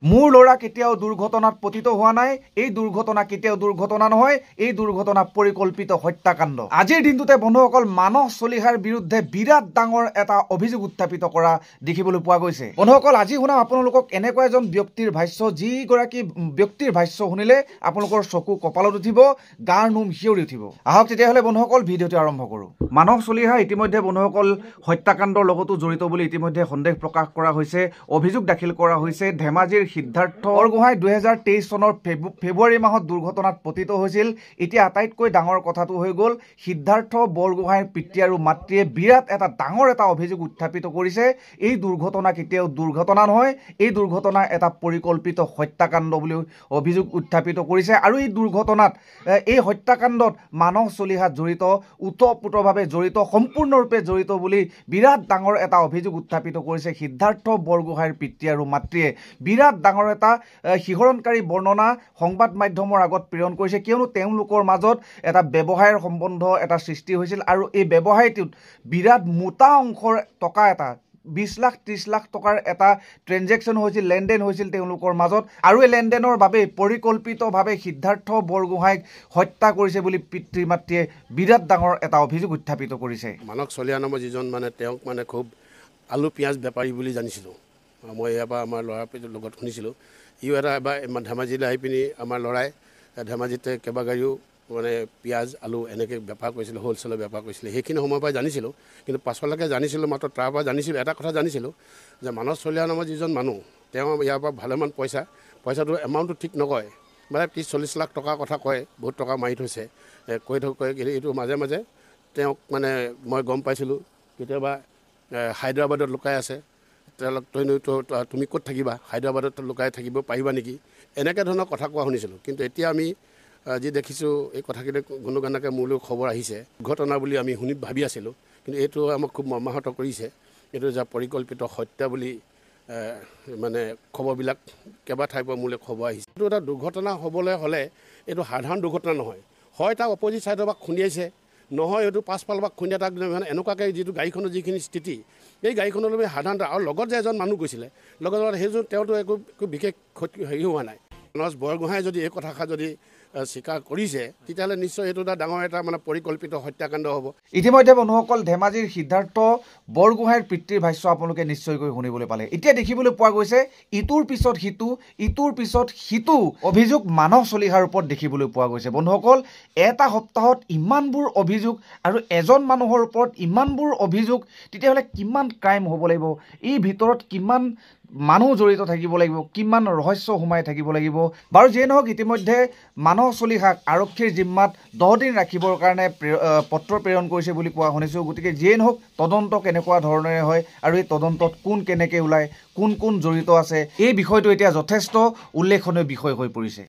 মোৰ ল'ৰা কেতিয়াও দুৰ্ঘটনাত পতিত হোৱা নাই, এই দুৰ্ঘটনা কেতিয়াও দুৰ্ঘটনা নহয়, এই দুৰ্ঘটনা পৰিকল্পিত হত্যাকাণ্ড। আজিৰ দিনটোতে বন্ধুসকল মানস চলিহাৰ বিৰুদ্ধে বিৰাট ডাঙৰ এটা অভিযোগ উত্থাপিত কৰা দেখিবলৈ পোৱা গৈছে। বন্ধুসকল আজি শুনাম আপোনালোকক এনেকুৱা এজন ব্যক্তিৰ ভাষ্য, যিগৰাকী ব্যক্তিৰ ভাষ্য শুনিলে আপোনালোকৰ চকু কপালত উঠিব, গাৰ নোম শিয়ৰি উঠিব। আহক তেতিয়াহ'লে বন্ধুসকল ভিডিঅ'টো আৰম্ভ কৰোঁ। মানস চলিহা ইতিমধ্যে বন্ধুসকল হত্যাকাণ্ডৰ লগতো জড়িত বুলি ইতিমধ্যে সন্দেহ প্ৰকাশ কৰা হৈছে, অভিযোগ দাখিল কৰা হৈছে। ধেমাজিৰ সিদ্ধাৰ্থ বৰগোহাঁই 2023 চনৰ ফেব্ৰুৱাৰী মাহত দুৰ্ঘটনাত পতিত হৈছিল। এতিয়া আটাইতকৈ ডাঙৰ কথাটো হৈ গ'ল সিদ্ধাৰ্থ বৰগোহাঁইৰ পিতৃ আৰু মাতৃয়ে বিৰাট এটা ডাঙৰ এটা অভিযোগ উত্থাপিত কৰিছে। এই দুৰ্ঘটনা কেতিয়াও দুৰ্ঘটনা নহয়, এই দুৰ্ঘটনা এটা পৰিকল্পিত হত্যাকাণ্ড বুলি অভিযোগ উত্থাপিত কৰিছে। আৰু এই দুৰ্ঘটনাত এই হত্যাকাণ্ডত মানস চলিহা জড়িত, ওতঃপ্ৰোতভাৱে জড়িত, সম্পূৰ্ণৰূপে জড়িত বুলি বিৰাট ডাঙৰ এটা অভিযোগ উত্থাপিত কৰিছে সিদ্ধাৰ্থ বৰগোহাঁইৰ পিতৃ আৰু মাতৃয়ে। বিৰাট ডাঙৰ এটা শিহৰণকাৰী বৰ্ণনা সংবাদ মাধ্যমৰ আগত প্ৰেৰণ কৰিছে, কিয়নো তেওঁলোকৰ মাজত এটা ব্যৱসায়ৰ সম্বন্ধ এটা সৃষ্টি হৈছিল আৰু এই ব্যৱসায়টোত বিৰাট মোটা অংশৰ টকা এটা 20 লাখ 30 লাখ টকাৰ এটা ট্ৰেনজেকশ্যন হৈছিল, লেনদেন হৈছিল তেওঁলোকৰ মাজত। আৰু এই লেনদেনৰ বাবে পৰিকল্পিতভাৱে সিদ্ধাৰ্থ বৰগোহাঁইক হত্যা কৰিছে বুলি পিতৃ মাতৃয়ে বিৰাট ডাঙৰ এটা অভিযোগ উত্থাপিত কৰিছে। মানস চলিহা নামৰ যিজন তেওঁক খুব আলু পিঁয়াজ বেপাৰী বুলি জানিছিলোঁ। মই ইয়াৰ পৰা আমাৰ ল'ৰাৰ লগত শুনিছিলোঁ, ইও এটা এবাৰ ধেমাজিলৈ আহি পিনি আমাৰ ল'ৰাই ধেমাজিতে কেইবাগাড়ীও পিঁয়াজ আলু এনেকৈ বেপাৰ কৰিছিলে, হ'লচেলৰ বেপাৰ কৰিছিলে। সেইখিনি সময়ৰ পৰাই জানিছিলোঁ, কিন্তু পাছলৈকে জানিছিলোঁ মাত্ৰ তাৰ পৰা জানিছিলোঁ এটা কথা জানিছিলোঁ যে মানস চলিহা নামৰ যিজন মানুহ তেওঁ ইয়াৰ পৰা ভালেমান পইচাটো এমাউণ্টটো ঠিক নকয়, 30-40 লাখ টকাৰ কথা কয়, বহুত টকা মাৰি থৈছে কৈ এইটো মাজে মাজে তেওঁক মই গম পাইছিলোঁ কেতিয়াবা হায়দৰাবাদত লুকাই আছে, তুমি ক'ত থাকিবা, হায়দৰাবাদত লুকাই থাকিব পাৰিবা নেকি, এনেকৈ ধৰণৰ কথা কোৱা শুনিছিলোঁ। কিন্তু এতিয়া আমি যি দেখিছোঁ এই কথাখিনি গুণগানকে মোলৈ খবৰ আহিছে, ঘটনা বুলি আমি ভাবি আছিলোঁ, কিন্তু এইটো আমাক খুব মৰ্মাহত কৰিছে। এইটো যে পৰিকল্পিত হত্যা বুলি খবৰবিলাক কেইবা ঠাইৰ পৰা মোলৈ খবৰ আহিছে। এইটো এটা দুৰ্ঘটনা হ'বলৈ হ'লে এইটো সাধাৰণ দুৰ্ঘটনা নহয়, হয় তাক অপজিট ছাইডৰ পৰা খুন্দিয়াইছে, নহয় এইটো পাছফালৰ পৰা খুন্দিয়া তাক এনেকুৱাকৈ যিটো গাড়ীখনৰ যিখিনি স্থিতি, এই গাড়ীখনলৈ সাধাৰণতে আৰু লগত যে এজন মানুহ গৈছিলে লগত সেইজন তেওঁতো একো বিশেষ হেৰি হোৱা নাই। মানস বৰগোহাঁই যদি এই কথাষাৰ যদি স্বীকাৰ কৰিছে তেতিয়াহ'লে নিশ্চয় এইটো এটা ডাঙৰ এটা পৰিকল্পিত হত্যাকাণ্ড হ'ব। ইতিমধ্যে বন্ধুসকল ধেমাজিৰ সিদ্ধাৰ্থ বৰগোহাঁইৰ পিতৃৰ ভাষ্য আপোনালোকে নিশ্চয়কৈ শুনিবলৈ পালে। এতিয়া দেখিবলৈ পোৱা গৈছে ইটোৰ পিছত সিটো অভিযোগ মানস চলিহাৰ ওপৰত দেখিবলৈ পোৱা গৈছে। বন্ধুসকল এটা সপ্তাহত ইমানবোৰ অভিযোগ আৰু এজন মানুহৰ ওপৰত ইমানবোৰ অভিযোগ, তেতিয়াহ'লে কিমান ক্ৰাইম হ'ব লাগিব, এই ভিতৰত কিমান মানুহ জড়িত থাকিব লাগিব, কিমান ৰহস্য সোমাই থাকিব লাগিব। বাৰু যিয়ে নহওক ইতিমধ্যে মানস চলিহাক আৰক্ষীৰ জিম্মাত 10 দিন ৰাখিবৰ কাৰণে পত্ৰ প্ৰেৰণ কৰিছে বুলি কোৱা শুনিছোঁ। গতিকে যিয়ে নহওক তদন্ত কেনেকুৱা ধৰণেৰে হয় আৰু এই তদন্তত কোন কেনেকৈ ওলায়, কোন জড়িত আছে, এই বিষয়টো এতিয়া যথেষ্ট উল্লেখনীয় বিষয় হৈ পৰিছে।